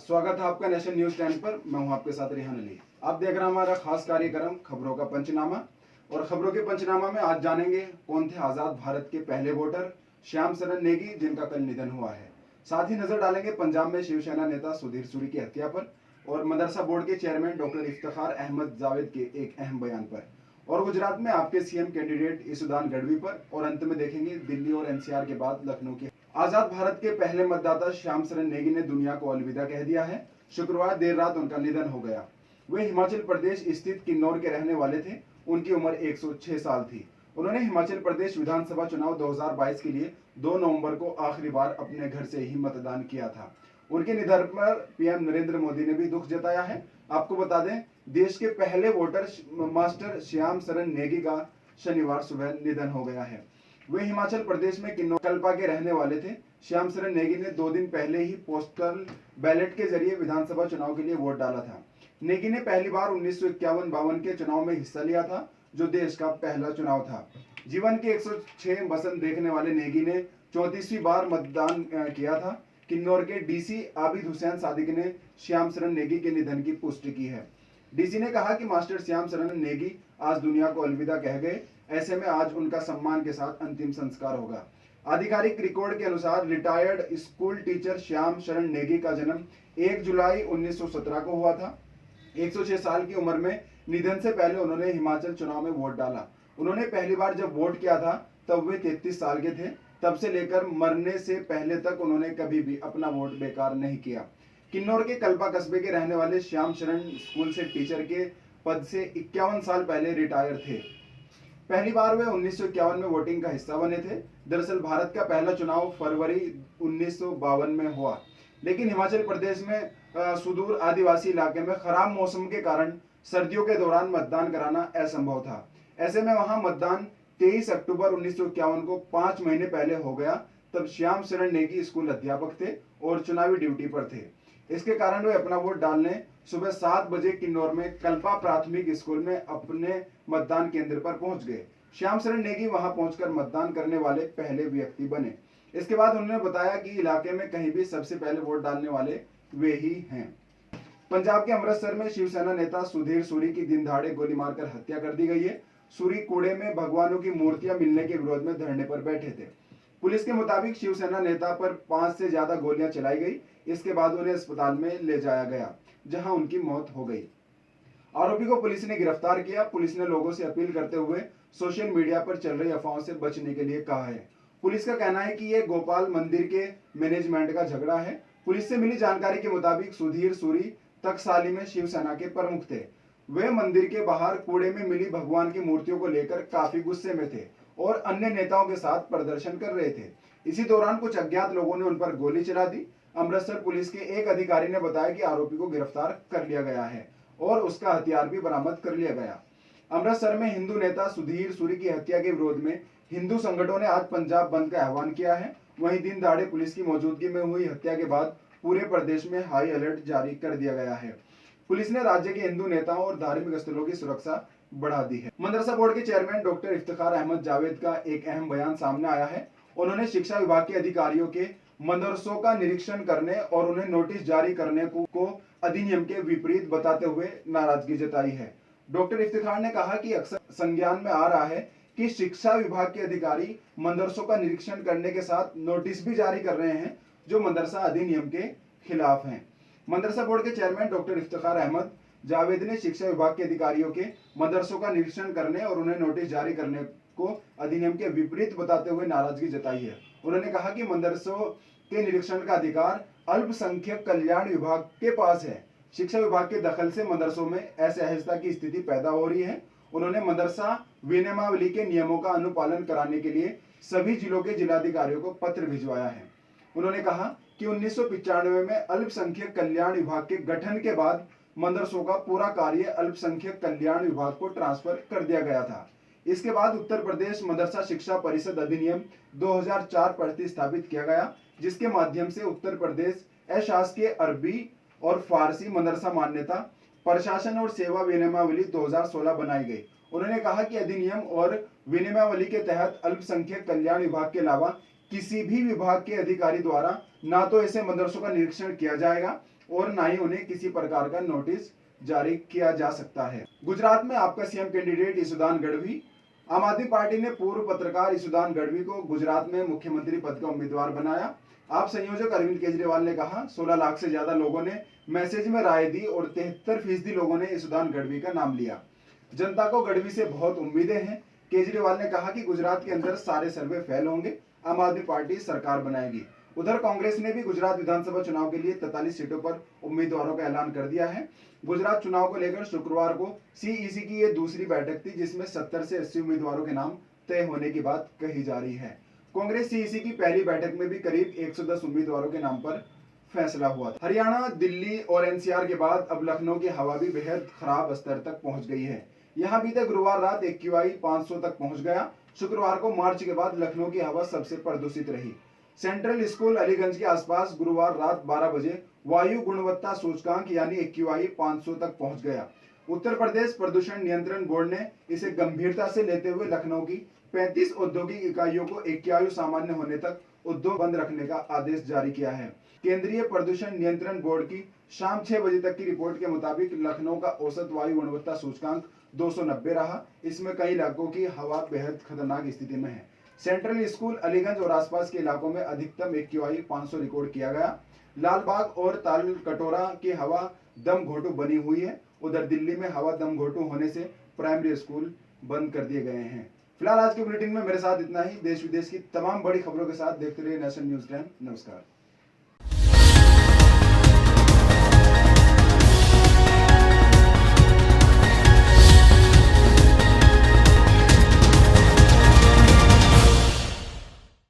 स्वागत है आपका नेशन न्यूज 10 पर। मैं हूं आपके साथ रेहान अली। आप देख रहे हैं हमारा खास कार्यक्रम खबरों का पंचनामा। और खबरों के पंचनामा में आज जानेंगे कौन थे आजाद भारत के पहले वोटर श्याम शरण नेगी, जिनका कल निधन हुआ है। साथ ही नजर डालेंगे पंजाब में शिवसेना नेता सुधीर सूरी की हत्या पर और मदरसा बोर्ड के चेयरमैन डॉक्टर इफ्तिखार अहमद जावेद के एक अहम बयान पर, और गुजरात में आपके सीएम कैंडिडेट ईसुदान गढ़वी पर, और अंत में देखेंगे दिल्ली और एनसीआर के बाद लखनऊ के आजाद भारत के पहले मतदाता श्याम शरण नेगी ने दुनिया को अलविदा कह दिया है। शुक्रवार देर रात उनका निधन हो गया। वे हिमाचल प्रदेश स्थित किन्नौर के रहने वाले थे। उनकी उम्र 106 साल थी। उन्होंने हिमाचल प्रदेश विधानसभा चुनाव 2022 के लिए 2 नवंबर को आखिरी बार अपने घर से ही मतदान किया था। उनके निधन पर पीएम नरेंद्र मोदी ने भी दुख जताया है। आपको बता दें, देश के पहले वोटर मास्टर श्याम शरण नेगी का शनिवार सुबह निधन हो गया है। वे हिमाचल प्रदेश में किन्नौर कल्पा के रहने वाले थे। श्याम शरण नेगी ने 2 दिन पहले ही पोस्टल बैलेट के जरिए विधानसभा चुनाव के लिए वोट डाला था। नेगी ने पहली बार 1951-52 के चुनाव में हिस्सा लिया था, जो देश का पहला चुनाव था। जीवन के 106 बसंत देखने वाले नेगी ने 34वीं बार मतदान किया था। किन्नौर के डीसी आबिद हुसैन सादिक ने श्याम शरण नेगी के निधन की पुष्टि की है। डीसी ने कहा कि मास्टर श्याम शरण नेगी आज दुनिया को अलविदा कह गए। ऐसे में आज उनका सम्मान के साथ अंतिम संस्कार होगा। आधिकारिक रिकॉर्ड के अनुसार रिटायर्ड स्कूल टीचर श्याम शरण नेगी का जन्म 1 जुलाई 1917 को हुआ था। 106 साल की उम्र में निधन से पहले उन्होंने हिमाचल चुनाव में वोट डाला। उन्होंने पहली बार जब वोट किया था तब वे 33 साल के थे। तब से लेकर मरने से पहले तक उन्होंने कभी भी अपना वोट बेकार नहीं किया। किन्नौर के कल्पा कस्बे के रहने वाले श्याम शरण स्कूल से टीचर के पद से 51 साल पहले रिटायर थे। पहली बार वे 1951 में वोटिंग का हिस्सा बने थे। दरअसल भारत का पहला चुनाव फरवरी 1952 में हुआ, लेकिन हिमाचल प्रदेश में सुदूर आदिवासी इलाके में खराब मौसम के कारण सर्दियों के दौरान मतदान कराना असंभव था। ऐसे में वहां मतदान 23 अक्टूबर 1951 को 5 महीने पहले हो गया। तब श्याम शरण नेगी स्कूल अध्यापक थे और चुनावी ड्यूटी पर थे। इसके कारण वे अपना वोट डालने सुबह 7 बजे किन्नौर में कल्पा प्राथमिक स्कूल में अपने मतदान केंद्र पर पहुंच गए। श्याम शरण नेगी वहां पहुंचकर मतदान करने वाले पहले व्यक्ति बने। इसके बाद उन्होंने बताया कि इलाके में कहीं भी सबसे पहले वोट डालने वाले वे ही हैं। पंजाब के अमृतसर में शिवसेना नेता सुधीर सूरी की दिन दहाड़े गोली मारकर हत्या कर दी गई है। सूरी कूड़े में भगवानों की मूर्तियां मिलने के विरोध में धरने पर बैठे थे। पुलिस के मुताबिक शिवसेना नेता पर 5 से ज्यादा गोलियां चलाई गई। इसके बाद उन्हें अस्पताल में ले जाया गया, जहां उनकी मौत हो गई। आरोपी को पुलिस ने गिरफ्तार किया। पुलिस ने लोगों से अपील करते हुए सोशल मीडिया पर चल रही अफवाहों से बचने के लिए कहा है। पुलिस का कहना है कि यह गोपाल मंदिर के मैनेजमेंट का झगड़ा है। पुलिस से मिली जानकारी के मुताबिक सुधीर सूरी तक्षसाली में शिवसेना के प्रमुख थे। वे मंदिर के बाहर कूड़े में मिली भगवान की मूर्तियों को लेकर काफी गुस्से में थे और अन्य नेताओं के साथ प्रदर्शन कर रहे थे। इसी दौरान कुछ अज्ञात लोगों ने उन पर गोली चला दी। अमृतसर पुलिस के एक अधिकारी ने बताया कि आरोपी को गिरफ्तार कर लिया गया है और उसका हथियार भी बरामद कर लिया गया। अमृतसर में हिंदू नेता सुधीर सूरी की हत्या के विरोध में हिंदू संगठनों ने आज पंजाब बंद का आह्वान किया है। वहीं दिन दहाड़े पुलिस की मौजूदगी में हुई हत्या के बाद पूरे प्रदेश में हाई अलर्ट जारी कर दिया गया है। पुलिस ने राज्य के हिंदू नेताओं और धार्मिक स्थलों की सुरक्षा बढ़ा दी है। मदरसा बोर्ड के चेयरमैन डॉक्टर इफ्तिखार अहमद जावेद का एक अहम बयान सामने आया है। उन्होंने शिक्षा विभाग के अधिकारियों के मदरसों का निरीक्षण करने और उन्हें नोटिस जारी करने को अधिनियम के विपरीत बताते हुए नाराजगी जताई है। डॉक्टर इफ्तिखार ने कहा कि अक्सर संज्ञान में आ रहा है कि शिक्षा विभाग के अधिकारी मदरसों का निरीक्षण करने के साथ नोटिस भी जारी कर रहे हैं, जो मदरसा अधिनियम के खिलाफ हैं। मदरसा बोर्ड के चेयरमैन डॉक्टर इफ्तिखार अहमद जावेद ने शिक्षा विभाग के अधिकारियों के मदरसों का निरीक्षण करने और उन्हें नोटिस जारी करने को अधिनियम के विपरीत बताते हुए नाराजगी जताई है। उन्होंने कहा कि मदरसों के निरीक्षण का अधिकार अल्पसंख्यक कल्याण विभाग के पास है। शिक्षा विभाग के दखल से मदरसों में असहजता की स्थिति पैदा हो रही है। उन्होंने मदरसा विनियमावली के नियमों का अनुपालन कराने के लिए सभी जिलों के जिलाधिकारियों को पत्र भिजवाया है। उन्होंने कहा कि 1995 में अल्पसंख्यक कल्याण विभाग के गठन के बाद मदरसों का पूरा कार्य अल्पसंख्यक कल्याण विभाग को ट्रांसफर कर दिया गया था। इसके बाद उत्तर प्रदेश मदरसा शिक्षा परिषद अधिनियम 2004 प्रतिस्थापित किया गया, जिसके माध्यम से उत्तर प्रदेश अशासकीय अरबी और फारसी मदरसा मान्यता प्रशासन और सेवा विनियमावली 2016 बनाई गई। उन्होंने कहा कि अधिनियम और विनियमावली के तहत अल्पसंख्यक कल्याण विभाग के अलावा किसी भी विभाग के अधिकारी द्वारा ना तो ऐसे मदरसों का निरीक्षण किया जाएगा और ना ही उन्हें किसी प्रकार का नोटिस जारी किया जा सकता है। गुजरात में आपका सीएम कैंडिडेट ईसुदान गढ़वी। आम आदमी पार्टी ने पूर्व पत्रकार ईसुदान गढ़वी को गुजरात में मुख्यमंत्री पद का उम्मीदवार बनाया। आप संयोजक अरविंद केजरीवाल ने कहा 16 लाख से ज्यादा लोगों ने मैसेज में राय दी और 73% लोगों ने ईसुदान गढ़वी का नाम लिया। जनता को गढ़वी से बहुत उम्मीदें हैं। केजरीवाल ने कहा कि गुजरात के अंदर सारे सर्वे फेल होंगे, आम आदमी पार्टी सरकार बनाएगी। उधर कांग्रेस ने भी गुजरात विधानसभा चुनाव के लिए 43 सीटों पर उम्मीदवारों का ऐलान कर दिया है। गुजरात चुनाव को लेकर शुक्रवार को सीईसी की ये दूसरी बैठक थी, जिसमें 70 से 80 उम्मीदवारों के नाम तय होने की बात कही जा रही है। कांग्रेस सीईसी की पहली बैठक में भी करीब 110 उम्मीदवारों के नाम पर फैसला हुआ था। हरियाणा, दिल्ली और एनसीआर के बाद अब लखनऊ की हवा भी बेहद खराब स्तर तक पहुंच गई है। यहाँ बीते गुरुवार रात AQI 500 तक पहुंच गया। शुक्रवार को मार्च के बाद लखनऊ की हवा सबसे प्रदूषित रही। सेंट्रल स्कूल अलीगंज के आसपास गुरुवार रात 12 बजे वायु गुणवत्ता सूचकांक यानी AQI 500 तक पहुंच गया। उत्तर प्रदेश प्रदूषण नियंत्रण बोर्ड ने इसे गंभीरता से लेते हुए लखनऊ की 35 औद्योगिक इकाइयों को AQI सामान्य होने तक उद्योग बंद रखने का आदेश जारी किया है। केंद्रीय प्रदूषण नियंत्रण बोर्ड की शाम 6 बजे तक की रिपोर्ट के मुताबिक लखनऊ का औसत वायु गुणवत्ता सूचकांक 290 रहा। इसमें कई इलाकों की हवा बेहद खतरनाक स्थिति में है। सेंट्रल स्कूल अलीगंज और आसपास के इलाकों में अधिकतम AQI 500 रिकॉर्ड किया गया। लालबाग और ताल कटोरा की हवा दम घोटू बनी हुई है। उधर दिल्ली में हवा दम घोटू होने से प्राइमरी स्कूल बंद कर दिए गए हैं। फिलहाल आज के बुलेटिन में मेरे साथ इतना ही। देश विदेश की तमाम बड़ी खबरों के साथ देखते रहिए नेशन न्यूज टाइम। नमस्कार।